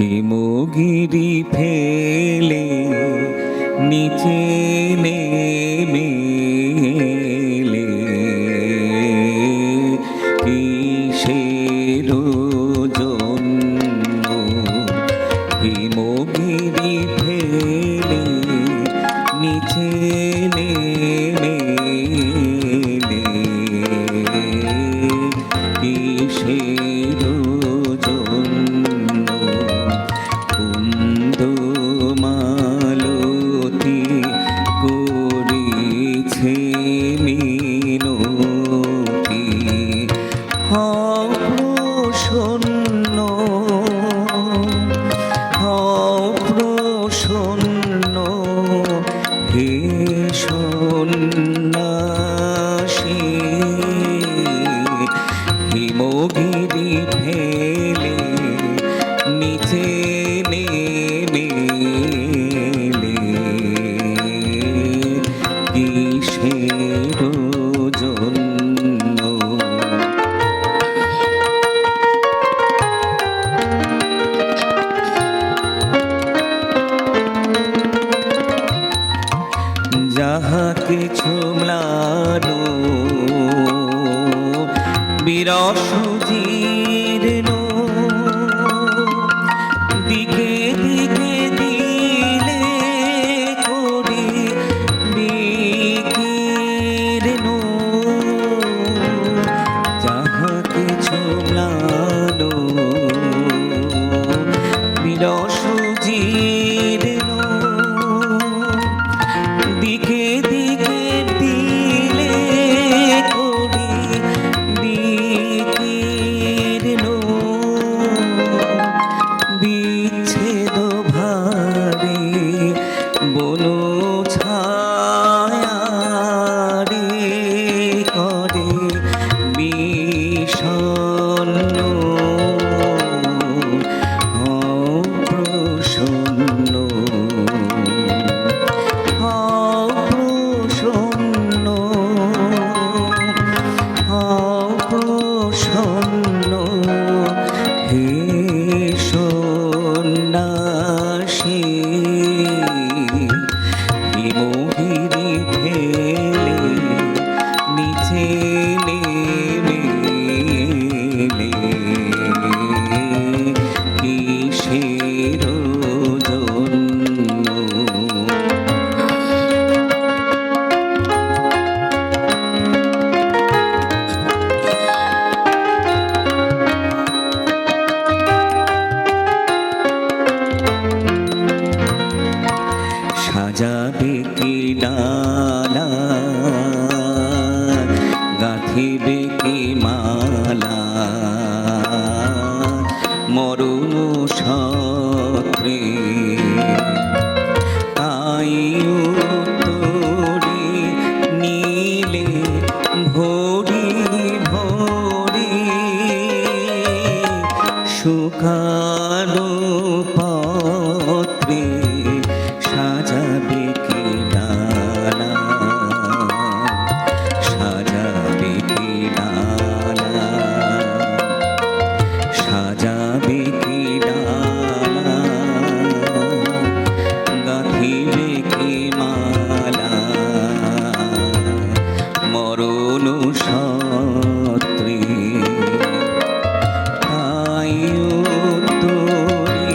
হিমগিরি ফেলে নিচে নেমে এলে কিসের জন্য হিমগিরি ফেলে নিচে নেমে এলে কিসের জন্য কুন্দ মালতী করিছে মিনতি হও প্রসন্ন হে সন্ন্যাসী হিমগিরি ফেলে নিচে নেমে এলে কিসের জন্য যাহা কিছু ম্লান বিরস জীর্ণ দিকে দিকে দিলে করি বিকীর্ণ যাহা কিছু ম্লান বিরস জীর্ণ দিকে দিকে দিলে করি বিকীর্ণ বিচ্ছেদ ভারে বন ছায়ারে করে বিষণ্ণ হও প্রসন্ন প্রসন্ন হে সন্ন্যাসী হিমগিরি ফেলে নিচে নেমে এলে কিসের জন্য সাজাবে কি ডালা গাঁথিবে কি মালা মরণ সত্রে তাই উত্তরে নীলে ভরি ভরি শুকানো পত্রে সাজাবে কি ডালা সাজাবে কি ডালা সাজাবে কি ডালা গাঁথিবে কি মালা মরণ সত্রে তাই উত্তরে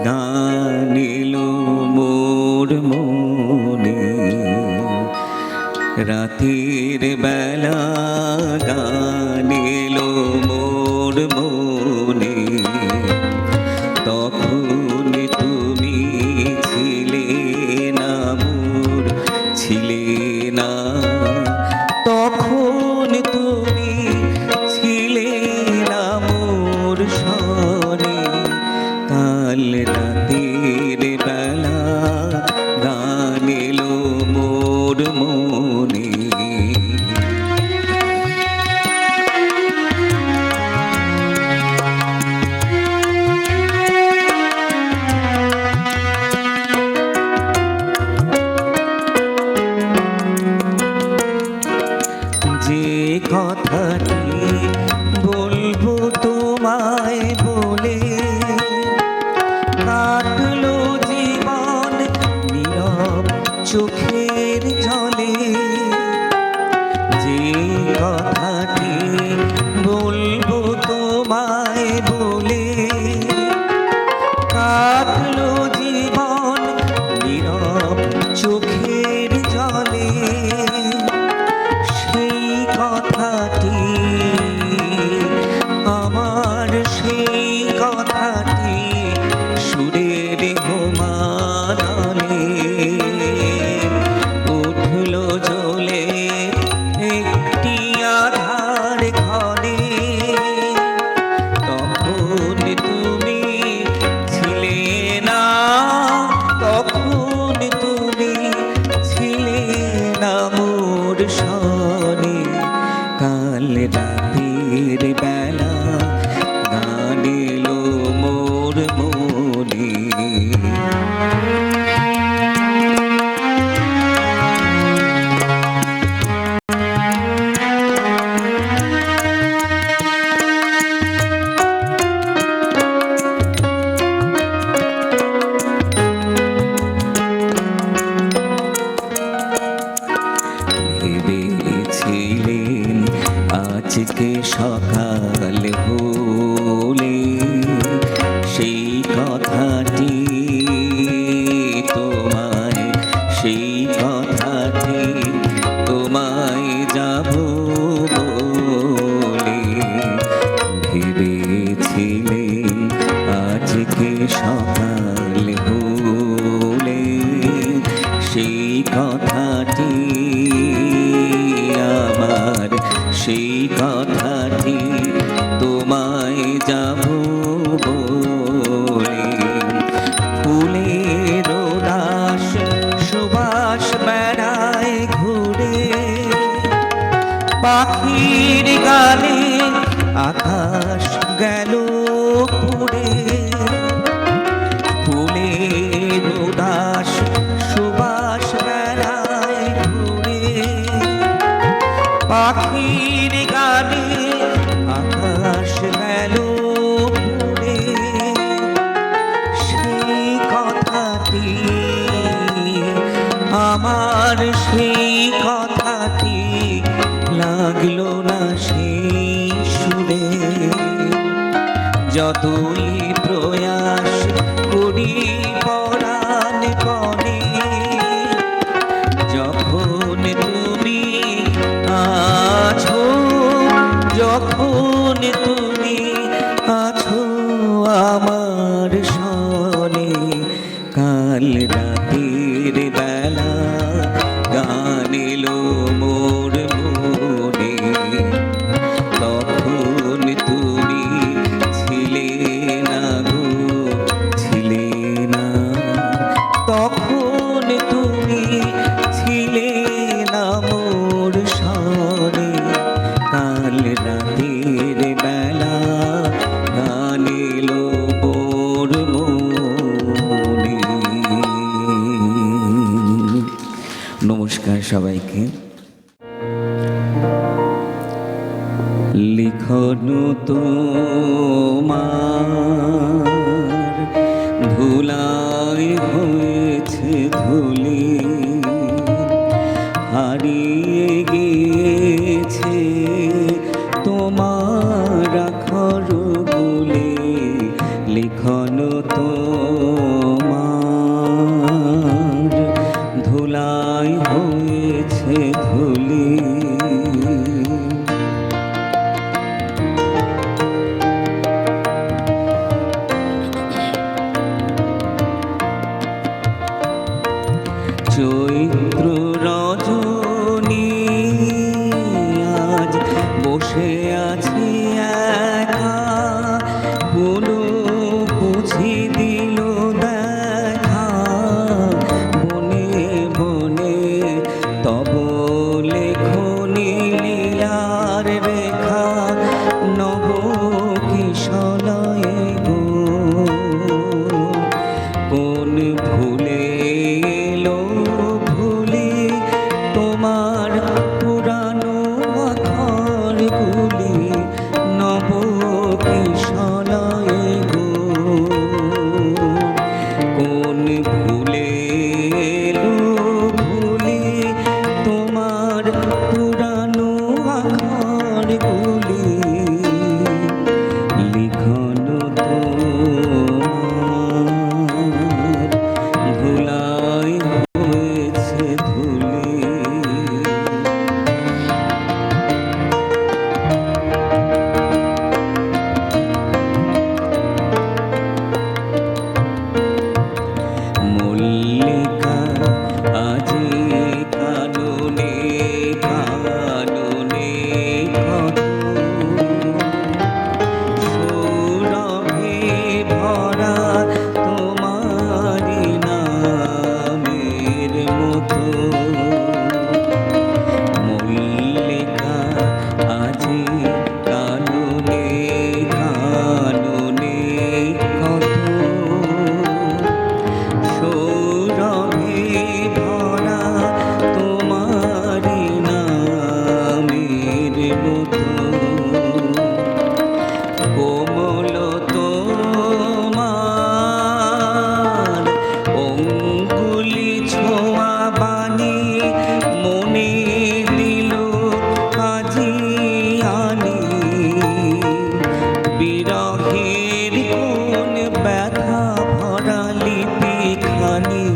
গান এলো মোর মনে, রাতের বেলা গান এলো মোর মনে, তখন তুমি ছিলে না মোর, ছিলে না তখন তুমি ছিলে না মোর সনে, কাল রাতের বেলা গান এলো মোর মনে। যে কথাটি বলবো তোমায় বলে, কাটলো জীবন নীরব চোখের জলে, যে কথাটি বলবো তোমায় বলে, কাটলো জীবন নীরব চোখের জলে, সেই কথাটি আমার, সেই কথাটি সুরের হোমানলে উঠলো জ্বলে একটি আধার ঘরে, তখন তুমি ছিলে না, তখন তুমি ছিলে না মোর সনে, কাল রাতের বেলা গান এলো মোর মনে। ভেবেছিলেন আজকে সকাল হলে সেই কথাটি তোমায়, সেই কথাটি তোমায় যাব বলে, ভেবেছিলেন আজকে সকাল হলে সেই কথাটি আমার, সেই কথাটি তোমায় যাব বলে, ফুলের দাস সুবাস বেড়ায় ঘুরে, পাখির গানে আকাশ গেল পুড়ে, ফুলের দাস সুবাস বেড়ায় ঘুরে, পাখির গানে আকাশ গেল পুড়ে, সেই কথাটি আমার, সেই কথাটি লাগলো না সেই সুরে, যতই প্রয়াস করি পরাণ পণে, যখন তুমি আছো, যখন তুমি আছো আমার সনে, কাল রাতের বেলা গান এলো মোর মনে, তখন তুমি ছিলে না গো, ছিলে না তখন তুমি ছিলে না মোর সনে, কাল রাতের বেলা গান এলো মোর মনে। নমস্কার সবাইকে। লিখন তোমার ধুলাই হয়েছে ধুলি, হারিয়ে গিয়েছে তোমার আখর বলে, লিখন তোমার ধুলাই হয়েছে ধুলি। চৈত্র রজনী আজ বসে আছি একা, কোনো বুঝি দিল দেখা বনে বনে তব লেখনি লীলার রেখা নব কিশলয়ে গো। কোন ভুলে এলো ভুলি তোমার পুরানো আখরগুলি নব কিশলয়ে গো। কোন ভুলে এলো ভুলি তোমার পুরানো আখরগুলি লিখন তোমার ধুলাই হয়েছে ধুলি। মল্লিকা আজি কাননে কাননে কত সৌরভে ভরা তোমারি নামের মতো। মল্লিকা আজি কাননে কাননে কত সৌরভে ভরা তোমারি নামের মতো। কোমল তোমার অঙ্গুলি ছোঁয়া বাণী মনে দিল আজি আনি। বিরহের কোন ব্যথা ভরা লিপিখানি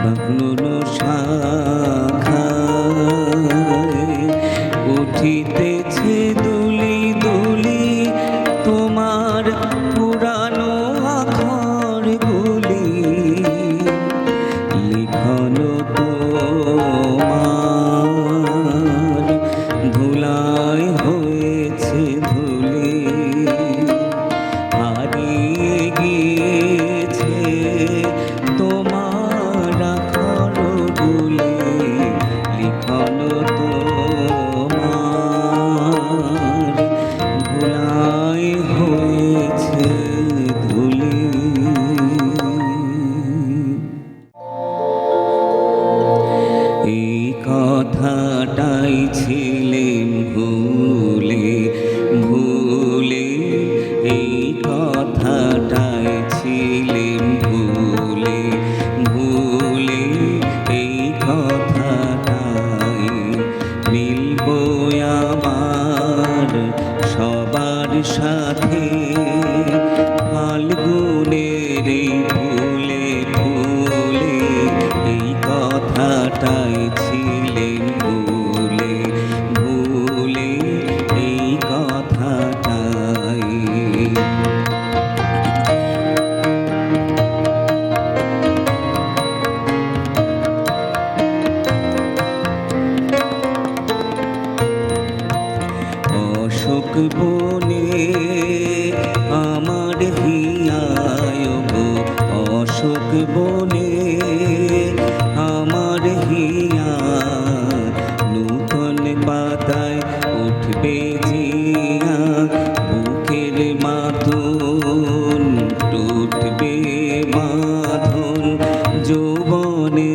বাংলোর শাখায় উঠিতেছে দুলি দুলি তোমার পুরানো আখরগুলি লিখন তোমার ধুলাই হয়েছে ধুলি। হারিয়ে গিয়েছে তোমার আখরগুলি লিখন তোমার ধুলাই হয়েছে ধুলি। এই কথাটাই ছিলেন ভুলে ভুলে, এই কথাটাই ছিলেন ভুলে ভুলে, এই কথাটাই মিলব আমার সবার সাথে। ফাল্গুনের এই ফুলে ফুলে এই কথাটাই ছিলেন ভুলে ভুলে, এই কথাটাই। অশোক বনে আমার হিয়ায় গো, অশোক বনে আমার হিয়া নূতন পাতায় উঠবে জিয়া। বুকের মাথন টুটবে বাঁধন যৌবনে